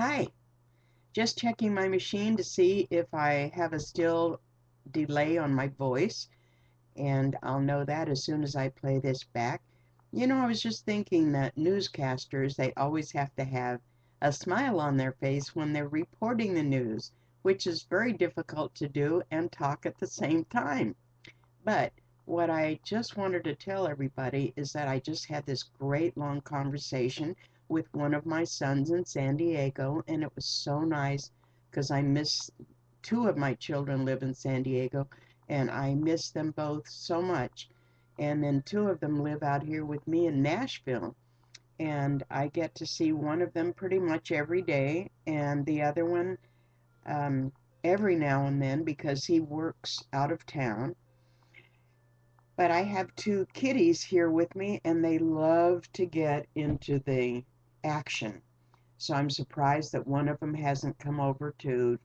Hi, just checking my machine to see if I have a still delay on my voice, and I'll know that as soon as I play this back. I was just thinking that newscasters, they always have to have a smile on their face when they're reporting the news, which is very difficult to do and talk at the same time. But what I just wanted to tell everybody is that I just had this great long conversation with one of my sons in San Diego, and it was so nice because I miss two of my children live in San Diego, and I miss them both so much. And then two of them live out here with me in Nashville, and I get to see one of them pretty much every day, and the other one um, every now and then because he works out of town. But I have two kitties here with me, and they love to get into the action. So I'm surprised that one of them hasn't come over to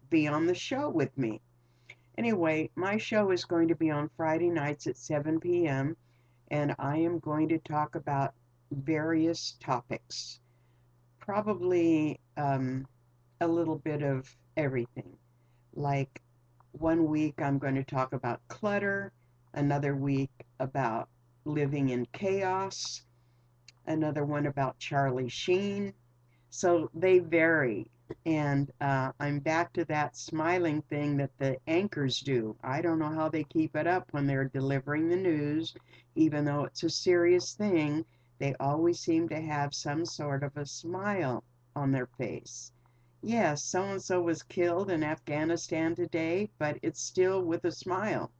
be on the show with me. Anyway, my show is going to be on Friday nights at 7 p.m., and I am going to talk about various topics, probably a little bit of everything. Like one week, I'm going to talk about clutter, another week about living in chaos, another one about Charlie Sheen. So they vary. And I'm back to that smiling thing that the anchors do. I don't know how they keep it up when they're delivering the news, even though it's a serious thing. They always seem to have some sort of a smile on their face. Yes, so and so was killed in Afghanistan today, but it's still with a smile.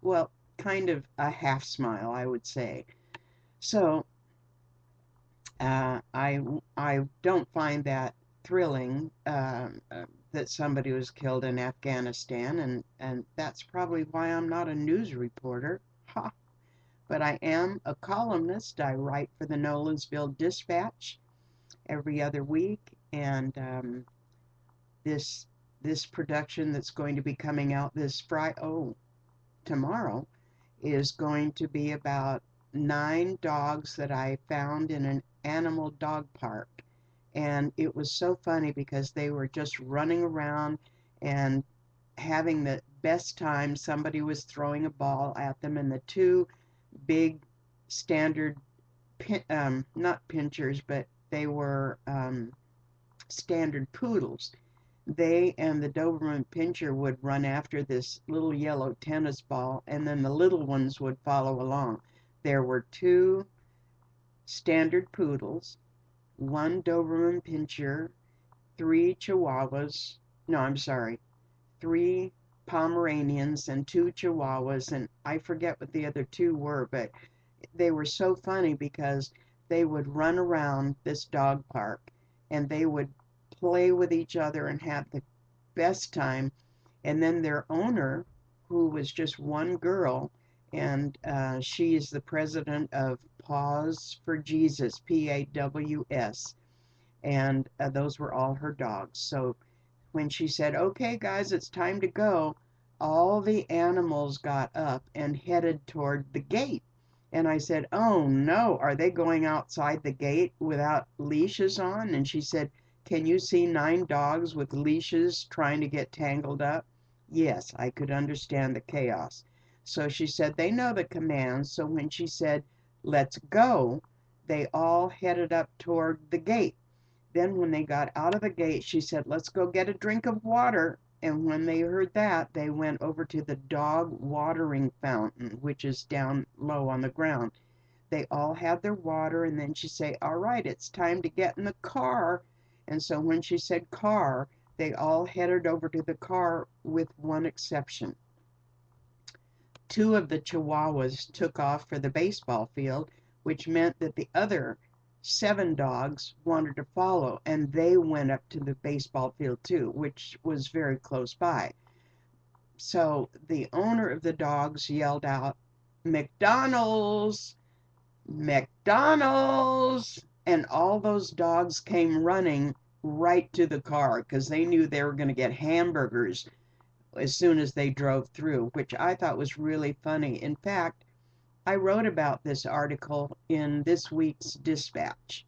Well, kind of a half smile, I would say. So I don't find that thrilling that somebody was killed in Afghanistan, and that's probably why I'm not a news reporter. Ha! But I am a columnist. I write for the Nolensville Dispatch every other week, and this this production that's going to be coming out this Friday, tomorrow, is going to be about 9 dogs that I found in an animal dog park. And it was so funny because they were just running around and having the best time. Somebody was throwing a ball at them, and the two big standard, not pinchers, but they were standard poodles. They and the Doberman Pinscher would run after this little yellow tennis ball, and then the little ones would follow along. There were two standard poodles, one Doberman Pinscher, three Chihuahuas. No, I'm sorry, three Pomeranians and two Chihuahuas, and I forget what the other two were, but they were so funny because they would run around this dog park and they would play with each other and have the best time. And then their owner, who was just one girl, and she is the president of Paws for Jesus, PAWS, and those were all her dogs. So when she said, "Okay, guys, it's time to go," all the animals got up and headed toward the gate. And I said, "Oh no, are they going outside the gate without leashes on?" And she said, "Can you see 9 dogs with leashes trying to get tangled up?" Yes, I could understand the chaos. So she said, "They know the commands." So when she said, "Let's go," they all headed up toward the gate. Then when they got out of the gate, she said, "Let's go get a drink of water." And when they heard that, they went over to the dog watering fountain, which is down low on the ground. They all had their water, and then she said, "All right, it's time to get in the car." And so when she said car, they all headed over to the car with one exception. Two of the Chihuahuas took off for the baseball field, which meant that the other 7 dogs wanted to follow, and they went up to the baseball field too, which was very close by. So the owner of the dogs yelled out, "McDonald's! McDonald's!" And all those dogs came running right to the car because they knew they were going to get hamburgers as soon as they drove through, which I thought was really funny. In fact, I wrote about this article in this week's Dispatch,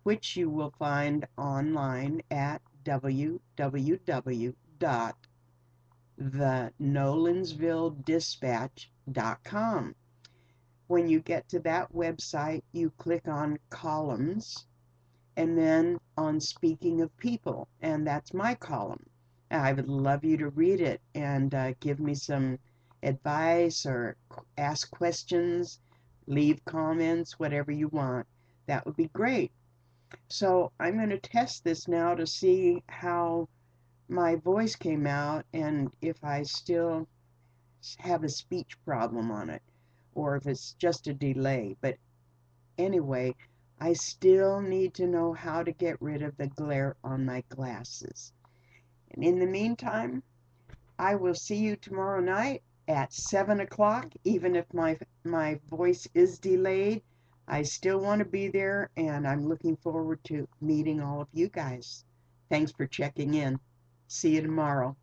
which you will find online at www.thenolansvilledispatch.com. When you get to that website, you click on columns and then on Speaking of People, and that's my column. I would love you to read it and give me some advice or ask questions, leave comments, whatever you want. That would be great. So I'm going to test this now to see how my voice came out and if I still have a speech problem on it or if it's just a delay. But anyway, I still need to know how to get rid of the glare on my glasses. And in the meantime, I will see you tomorrow night at 7 o'clock. Even if my voice is delayed, I still want to be there, and I'm looking forward to meeting all of you guys. Thanks for checking in. See you tomorrow.